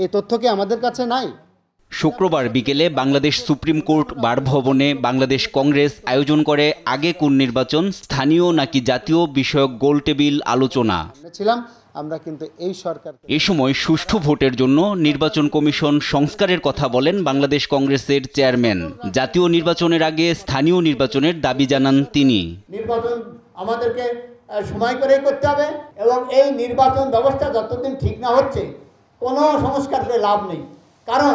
এই তথ্য কি আমাদের কাছে নাই? শুক্রবার বিকেলে বাংলাদেশ সুপ্রিম কোর্ট বার ভবনে বাংলাদেশ কংগ্রেস আয়োজন করে আগে কোন নির্বাচন, স্থানীয় নাকি জাতীয় বিষয়ক গোলটেবিল আলোচনা। আমরা কিন্তু এই সরকার এ সময় সুষ্ঠু ভোটের জন্য নির্বাচন কমিশন সংস্কারের কথা বলেন বাংলাদেশ কংগ্রেসের চেয়ারম্যান। জাতীয় নির্বাচনের আগে স্থানীয় নির্বাচনের দাবি জানান তিনি। নির্বাচন আমাদেরকে সময় করেই করতে হবে এবং এই নির্বাচন ব্যবস্থা যতদিন ঠিক না হচ্ছে কোনো সংস্কার করে লাভ নেই। কারণ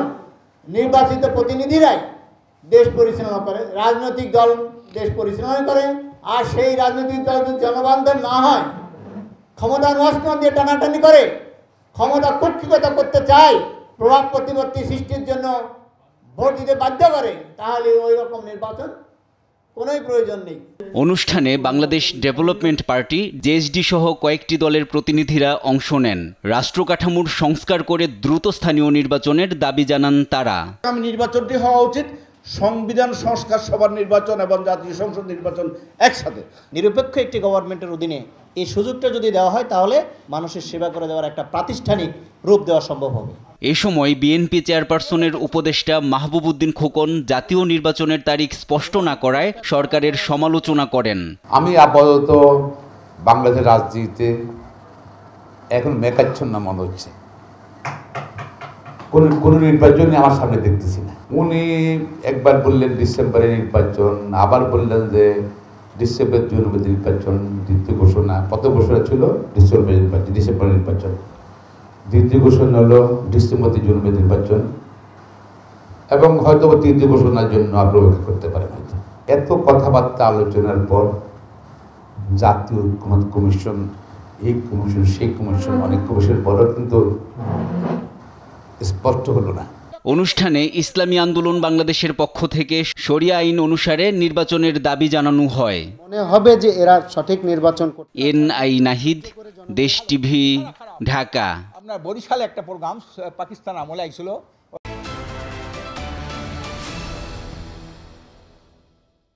নির্বাচিত প্রতিনিধিরাই দেশ পরিচালনা করে, রাজনৈতিক দল দেশ পরিচালনা করে, আর সেই রাজনৈতিক দল যদি জনবান্ধব না হয়, ক্ষমতা নষ্ট দিয়ে টানাটানি করে, ক্ষমতা কুক্ষিগত করতে চায়, প্রভাব প্রতিপত্তি সৃষ্টির জন্য ভোট দিতে বাধ্য করে, তাহলে ওই রকম নির্বাচন কোনোই প্রয়োজন নেই। অনুষ্ঠানে বাংলাদেশ ডেভেলপমেন্ট পার্টি, জেএসডি সহ কয়েকটি দলের প্রতিনিধিরা অংশ নেন। রাষ্ট্র কাঠামোর সংস্কার করে দ্রুত স্থানীয় নির্বাচনের দাবি জানান তারা। নির্বাচনটি হওয়া উচিত সংবিধান সংস্কার সভার নির্বাচন এবং জাতীয় সংসদ নির্বাচন একসাথে। নিরপেক্ষ একটি গভর্নমেন্টের অধীনে এই সুযোগটা যদি দেওয়া হয় তাহলে মানুষের সেবা করে দেওয়ার একটা প্রাতিষ্ঠানিক রূপ দেওয়া সম্ভব হবে। এ সময় বিএনপি চেয়ারপারসনের উপদেষ্টা মাহবুব উদ্দিন খোকন জাতীয় নির্বাচনের তারিখ স্পষ্ট না করায় সরকারের সমালোচনা করেন। আমি আপাতত বাংলাদেশের রাজনীতিতে এখন মেকাচ্ছন্ন মনে হচ্ছে, কোন নির্বাচনই আমার সামনে দেখতেছি না। উনি একবার বললেন ডিসেম্বরে নির্বাচন, আবার বললেন যে ডিসেম্বর জুনের নির্বাচন, দ্বিতীয় ঘোষণা প্রথম ঘোষণা ছিল ডিসেম্বর নির্বাচন, দ্বিতীয় ঘোষণা হলো ডিসেম্বর জুনের নির্বাচন, এবং হয়তো তৃতীয় ঘোষণার জন্য অপেক্ষা করতে পারেন। হয়তো এত কথাবার্তা আলোচনার পর জাতীয় কমিশন, এই কমিশন সেই কমিশন, অনেক কমিশন পরও কিন্তু স্পষ্ট হলো না। অনুষ্ঠানে ইসলামী আন্দোলন বাংলাদেশের পক্ষ থেকে শরিয়া আইন অনুসারে নির্বাচনের দাবি জানানো হয়। মনে হবে যে এরা সঠিক নির্বাচন করতে। এনআই নাহিদ, দেশ টিভি, ঢাকা। আপনার বরিশালে একটা প্রোগ্রাম পাকিস্তান আমলে আইছিল,